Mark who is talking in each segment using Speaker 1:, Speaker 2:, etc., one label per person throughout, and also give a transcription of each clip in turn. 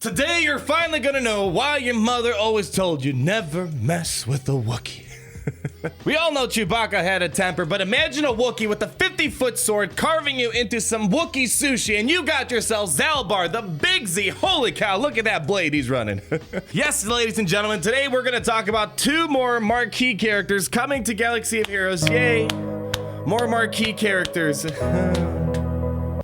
Speaker 1: Today you're finally gonna know why your mother always told you never mess with a Wookiee. We all know Chewbacca had a temper, but imagine a Wookiee with a 50-foot sword carving you into some Wookiee sushi, and you got yourself Zaalbar, the Big Z. Holy cow, look at that blade he's running. Yes, ladies and gentlemen, today we're gonna talk about two more marquee characters coming to Galaxy of Heroes. Yay, more marquee characters.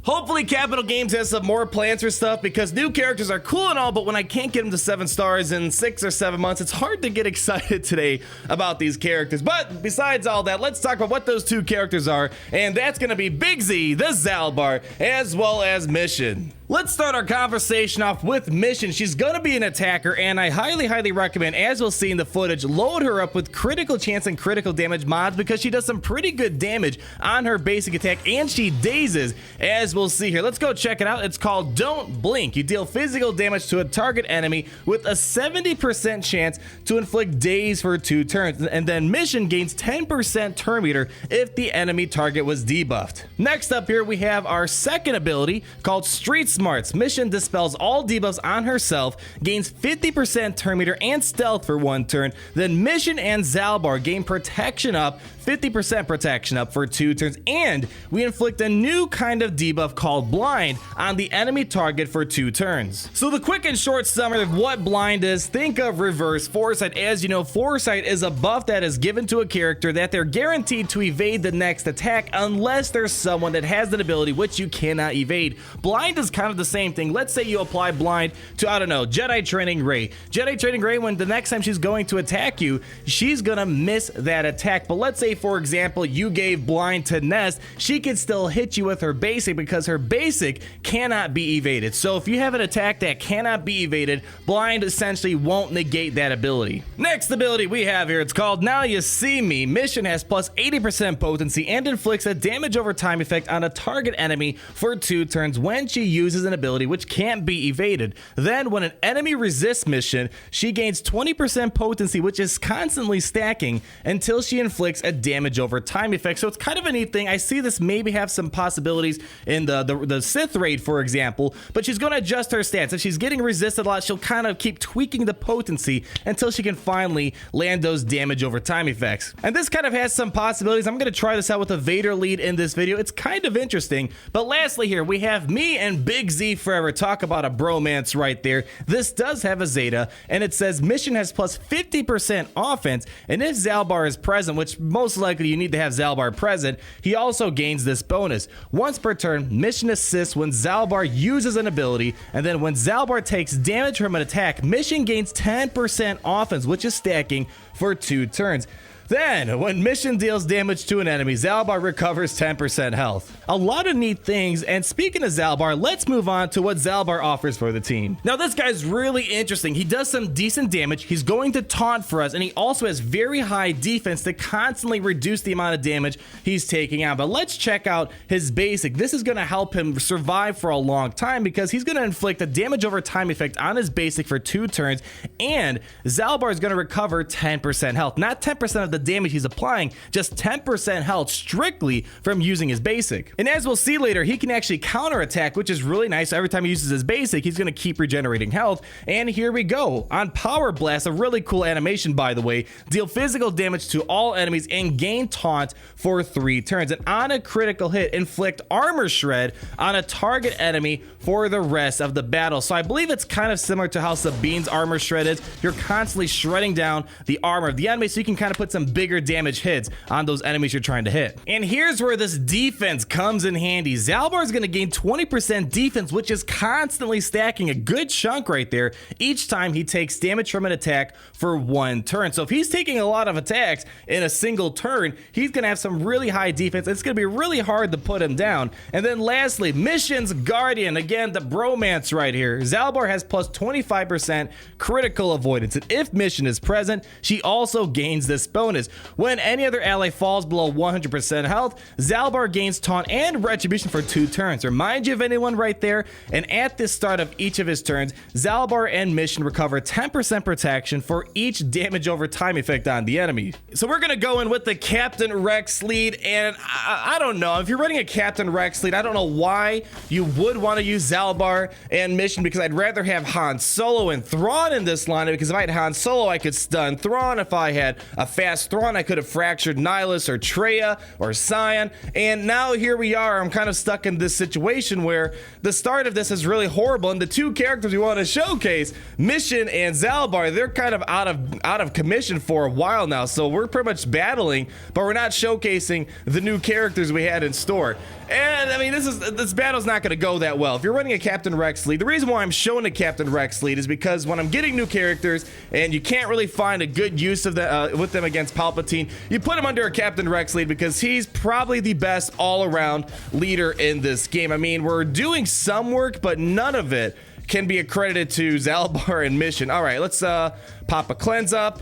Speaker 1: Hopefully Capital Games has some more plans for stuff, because new characters are cool and all, but when I can't get them to 7 stars in 6 or 7 months, it's hard to get excited today about these characters. But besides all that, let's talk about what those two characters are, and that's gonna be Big Z, the Zaalbar, as well as Mission. Let's start our conversation off with Mission. She's gonna be an attacker, and I highly recommend, as we'll see in the footage, load her up with critical chance and critical damage mods, because she does some pretty good damage on her basic attack, and she dazes, as we'll see here. Let's go check it out. It's called Don't Blink. You deal physical damage to a target enemy with a 70% chance to inflict daze for 2 turns, and then Mission gains 10% turn meter if the enemy target was debuffed. Next up here, we have our second ability called Street Smarts. Mission dispels all debuffs on herself, gains 50% turn meter and stealth for 1 turn. Then Mission and Zaalbar gain protection up, 50% protection up for 2 turns, and we inflict a new kind of debuff called Blind on the enemy target for 2 turns. So the quick and short summary of what Blind is, think of reverse Foresight. As you know, Foresight is a buff that is given to a character that they're guaranteed to evade the next attack unless there's someone that has that ability which you cannot evade. Blind is kind of the same thing. Let's say you apply Blind to, I don't know, Jedi Training Rey. Jedi Training Rey, when the next time she's going to attack you, she's gonna miss that attack. But let's say, for example, you gave Blind to Nest, she can still hit you with her basic because her basic cannot be evaded. So if you have an attack that cannot be evaded, Blind essentially won't negate that ability. Next ability we have here, it's called Now You See Me. Mission has plus 80% potency and inflicts a damage over time effect on a target enemy for 2 turns when she uses an ability which can't be evaded. Then when an enemy resists Mission, she gains 20% potency, which is constantly stacking until she inflicts a damage over time effect. So it's kind of a neat thing. I see this maybe have some possibilities in the Sith raid, for example, but she's going to adjust her stats. If she's getting resisted a lot, she'll kind of keep tweaking the potency until she can finally land those damage over time effects. And this kind of has some possibilities. I'm going to try this out with a Vader lead in this video. It's kind of interesting. But lastly here, we have me and Big Z Forever. Talk about a bromance right there. This does have a Zeta, and it says Mission has plus 50% offense, and if Zaalbar is present, which most likely you need to have Zaalbar present, he also gains this bonus. Once per turn, Mission assists when Zaalbar uses an ability, and then when Zaalbar takes damage from an attack, Mission gains 10% offense, which is stacking for 2 turns. Then, when Mission deals damage to an enemy, Zaalbar recovers 10% health. A lot of neat things, and speaking of Zaalbar, let's move on to what Zaalbar offers for the team. Now, this guy's really interesting. He does some decent damage, he's going to taunt for us, and he also has very high defense to constantly reduce the amount of damage he's taking out. But let's check out his basic. This is going to help him survive for a long time, because he's going to inflict a damage over time effect on his basic for 2 turns, and Zaalbar is going to recover 10% health. Not 10% of the damage he's applying, just 10% health strictly from using his basic. And as we'll see later, he can actually counter attack, which is really nice. Every time he uses his basic, he's going to keep regenerating health. And here we go. On Power Blast, a really cool animation, by the way, deal physical damage to all enemies and gain taunt for 3 turns. And on a critical hit, inflict armor shred on a target enemy for the rest of the battle. So I believe it's kind of similar to how Sabine's armor shred is. You're constantly shredding down the armor of the enemy, so you can kind of put some bigger damage hits on those enemies you're trying to hit. And here's where this defense comes in handy. Zaalbar is going to gain 20% defense, which is constantly stacking a good chunk right there each time he takes damage from an attack for 1 turn. So if he's taking a lot of attacks in a single turn, he's going to have some really high defense. It's going to be really hard to put him down. And then lastly, Mission's Guardian. Again, the bromance right here. Zaalbar has plus 25% critical avoidance, and if Mission is present, she also gains this bonus. notice, when any other ally falls below 100% health, Zaalbar gains taunt and retribution for 2 turns. Remind you of anyone right there, and at the start of each of his turns, Zaalbar and Mission recover 10% protection for each damage over time effect on the enemy. So we're gonna go in with the Captain Rex lead, and I don't know, if you're running a Captain Rex lead, I don't know why you would want to use Zaalbar and Mission, because I'd rather have Han Solo and Thrawn in this lineup, because if I had Han Solo, I could stun Thrawn. If I had a fast Thrawn, I could have fractured Nihilus or Traya or Sion, and now here we are. I'm kind of stuck in this situation where the start of this is really horrible, and the 2 characters we want to showcase, Mission and Zaalbar, they're kind of out of commission for a while now, so we're pretty much battling, but we're not showcasing the new characters we had in store. And I mean, this battle's not going to go that well. If you're running a Captain Rex lead, the reason why I'm showing a Captain Rex lead is because when I'm getting new characters and you can't really find a good use of with them against Palpatine, you put him under a Captain Rex lead because he's probably the best all-around leader in this game. I mean, we're doing some work, but none of it can be accredited to Zaalbar and Mission. All right, let's pop a cleanse up.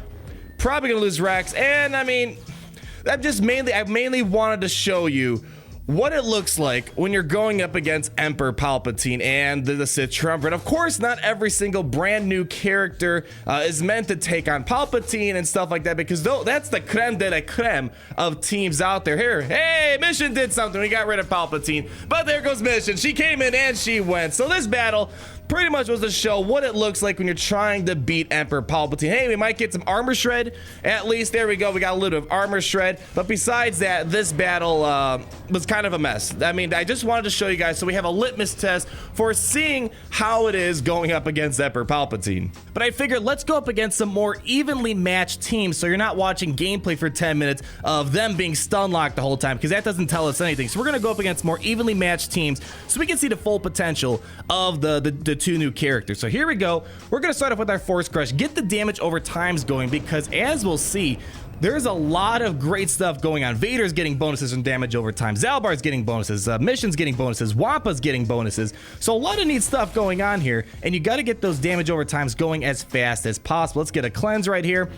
Speaker 1: Probably gonna lose Rex, and I mean, I mainly wanted to show you what it looks like when you're going up against Emperor Palpatine and the Sith Triumvirate. Of course, not every single brand new character is meant to take on Palpatine and stuff like that, because that's the creme de la creme of teams out there. Here, hey, Mission did something. We got rid of Palpatine, but there goes Mission. She came in and she went. So this battle pretty much was to show what it looks like when you're trying to beat Emperor Palpatine. Hey, we might get some armor shred at least. There we go. We got a little bit of armor shred. But besides that, this battle was kind of a mess. I mean, I just wanted to show you guys so we have a litmus test for seeing how it is going up against Emperor Palpatine. But I figured let's go up against some more evenly matched teams so you're not watching gameplay for 10 minutes of them being stun locked the whole time, because that doesn't tell us anything. So we're going to go up against more evenly matched teams so we can see the full potential of the 2 new characters. So here we go. We're going to start off with our Force Crush, get the damage over times going, because as we'll see, there's a lot of great stuff going on. Vader's getting bonuses from damage over time. Zaalbar's getting bonuses. Mission's getting bonuses. Wampa's getting bonuses. So a lot of neat stuff going on here, and you got to get those damage over times going as fast as possible. Let's get a cleanse right here.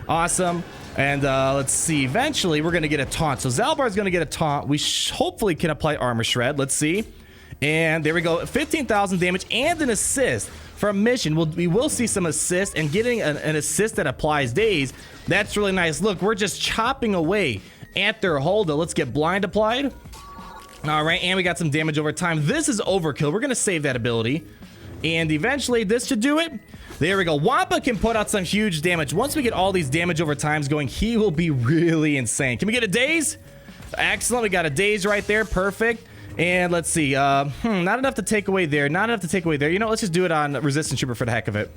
Speaker 1: Awesome. And let's see. Eventually, we're going to get a taunt. So Zaalbar's going to get a taunt. We hopefully can apply Armor Shred. Let's see. And there we go. 15,000 damage and an assist from Mission. We will see some assist, and getting an assist that applies daze. That's really nice. Look, we're just chopping away at their holdo. Let's get blind applied. All right, and we got some damage over time. This is overkill. We're going to save that ability, and eventually this should do it. There we go. Wampa can put out some huge damage. Once we get all these damage over times going, he will be really insane. Can we get a daze? Excellent. We got a daze right there. Perfect. And let's see, not enough to take away there, not enough to take away there. You know, let's just do it on Resistance Trooper for the heck of it.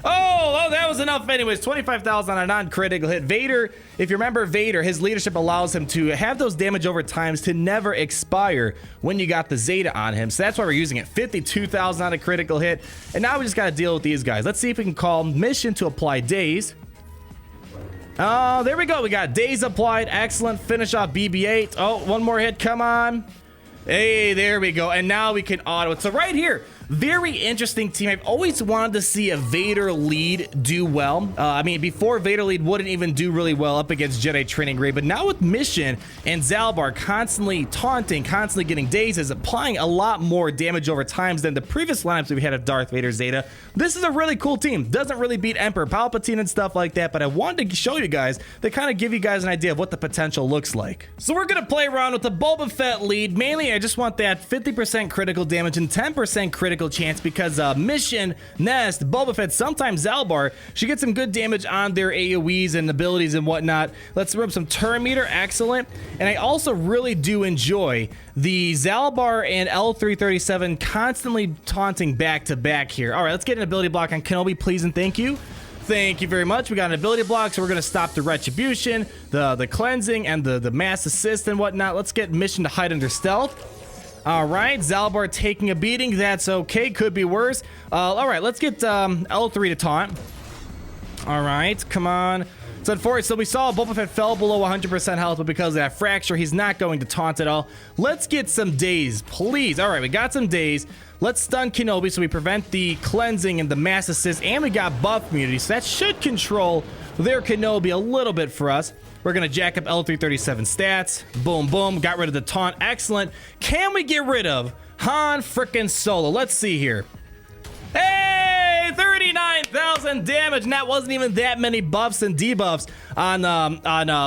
Speaker 1: Oh, that was enough anyways. 25,000 on a non-critical hit. Vader, if you remember Vader, his leadership allows him to have those damage over times to never expire when you got the Zeta on him. So that's why we're using it. 52,000 on a critical hit. And now we just got to deal with these guys. Let's see if we can call Mission to apply daze. Oh, there we go. We got daze applied. Excellent. Finish off BB-8. Oh, one more hit. Come on. Hey, there we go. And now we can auto it. So right here, very interesting team. I've always wanted to see a Vader lead do well. I mean, before Vader lead wouldn't even do really well up against Jedi Training Grade, but now with Mission and Zaalbar constantly taunting, constantly getting dazes, applying a lot more damage over times than the previous lineups that we had of Darth Vader Zeta. This is a really cool team. Doesn't really beat Emperor Palpatine and stuff like that, but I wanted to show you guys to kind of give you guys an idea of what the potential looks like. So we're gonna play around with the Boba Fett lead. Mainly, I just want that 50% critical damage and 10% critical chance, because Mission, Nest, Boba Fett, sometimes Zaalbar, she gets some good damage on their AoEs and abilities and whatnot. Let's rub some turn meter. Excellent. And I also really do enjoy the Zaalbar and L337 constantly taunting back to back here. All right, let's get an ability block on Kenobi, please and thank you. Thank you very much. We got an ability block, so we're going to stop the retribution, the cleansing, and the mass assist and whatnot. Let's get Mission to hide under stealth. All right, Zaalbar taking a beating. That's okay. Could be worse. All right, let's get L3 to taunt. All right, come on. So unfortunately, so we saw Boba Fett fell below 100% health, but because of that fracture, he's not going to taunt at all. Let's get some daze, please. All right, we got some daze. Let's stun Kenobi so we prevent the cleansing and the mass assist, and we got buff immunity, so that should control their Kenobi a little bit for us. We're going to jack up L337 stats. Boom, boom. Got rid of the taunt. Excellent. Can we get rid of Han frickin' Solo? Let's see here. Hey, 39,000 damage, and that wasn't even that many buffs and debuffs on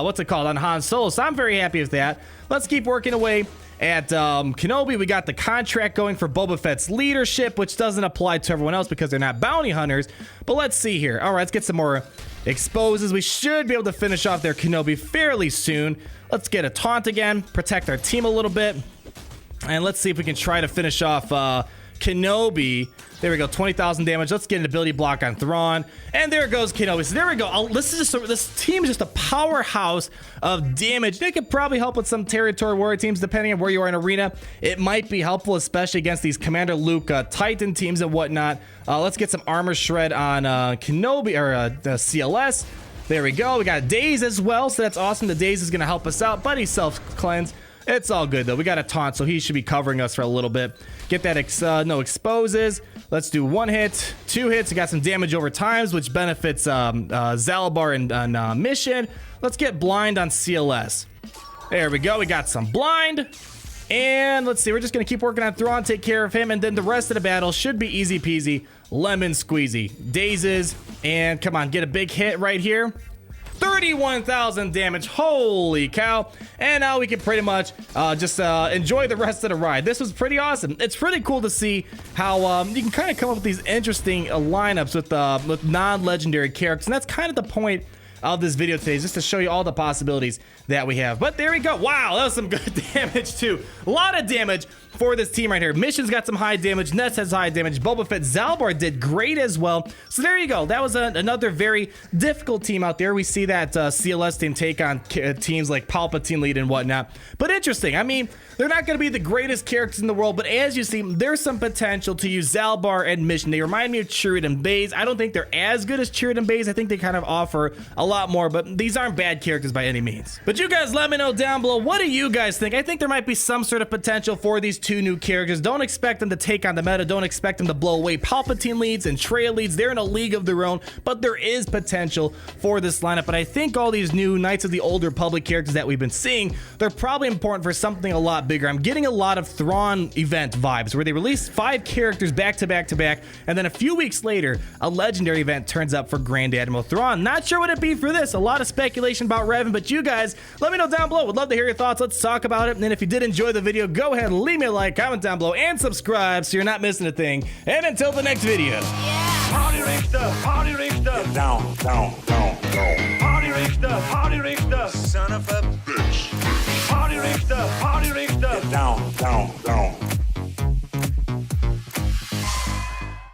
Speaker 1: what's it called, on Han Solo, so I'm very happy with that. Let's keep working away at Kenobi. We got the contract going for Boba Fett's leadership, which doesn't apply to everyone else because they're not bounty hunters, but let's see here. All right, let's get some more exposes. We should be able to finish off their Kenobi fairly soon. Let's get a taunt again, protect our team a little bit, and let's see if we can try to finish off Kenobi. There we go, 20,000 damage. Let's get an ability block on Thrawn. And there goes Kenobi. So there we go. This team is just a powerhouse of damage. They could probably help with some territory warrior teams, depending on where you are in arena. It might be helpful, especially against these Commander Luke Titan teams and whatnot. Let's get some armor shred on Kenobi, or the CLS. There we go. We got Daze as well, so that's awesome. The Daze is going to help us out, but he's self-cleansed. It's all good, though. We got a taunt, so he should be covering us for a little bit. Get that no exposes. Let's do 1 hit, 2 hits. We got some damage over times, which benefits Zaalbar and Mission. Let's get blind on CLS. There we go. We got some blind. And let's see. We're just going to keep working on Thrawn, take care of him, and then the rest of the battle should be easy peasy, lemon squeezy. Dazes, and come on, get a big hit right here. 31,000 damage, holy cow. And now we can pretty much just enjoy the rest of the ride. This was pretty awesome. It's pretty cool to see how you can kind of come up with these interesting lineups with non-legendary characters, and that's kind of the point of this video today, is just to show you all the possibilities that we have. But there we go. Wow, that was some good damage too. A lot of damage for this team right here. Mission's got some high damage. Nets has high damage. Boba Fett, Zaalbar did great as well. So there you go. That was another very difficult team out there. We see that CLS team take on teams like Palpatine lead and whatnot. But interesting. I mean, they're not going to be the greatest characters in the world, but as you see, there's some potential to use Zaalbar and Mission. They remind me of Chirrut and Baze. I don't think they're as good as Chirrut and Baze. I think they kind of offer a lot more, but these aren't bad characters by any means. But you guys let me know down below, what do you guys think? I think there might be some sort of potential for these two new characters. Don't expect them to take on the meta. Don't expect them to blow away Palpatine leads and Traya leads. They're in a league of their own, but there is potential for this lineup. But I think all these new Knights of the Old Republic characters that we've been seeing, they're probably important for something a lot bigger. I'm getting a lot of Thrawn event vibes where they release 5 characters back to back to back, and then a few weeks later, a legendary event turns up for Grand Admiral Thrawn. Not sure what it'd be for this. A lot of speculation about Revan, but you guys, let me know down below. Would love to hear your thoughts. Let's talk about it. And then if you did enjoy the video, go ahead and leave me a like, comment down below, and subscribe so you're not missing a thing. And until the next video.
Speaker 2: Party Richter, Party Richter. Down, down, down, down. Party Richter, Party Richter. Son of a bitch. Party Richter, Party Richter. Down, down, down.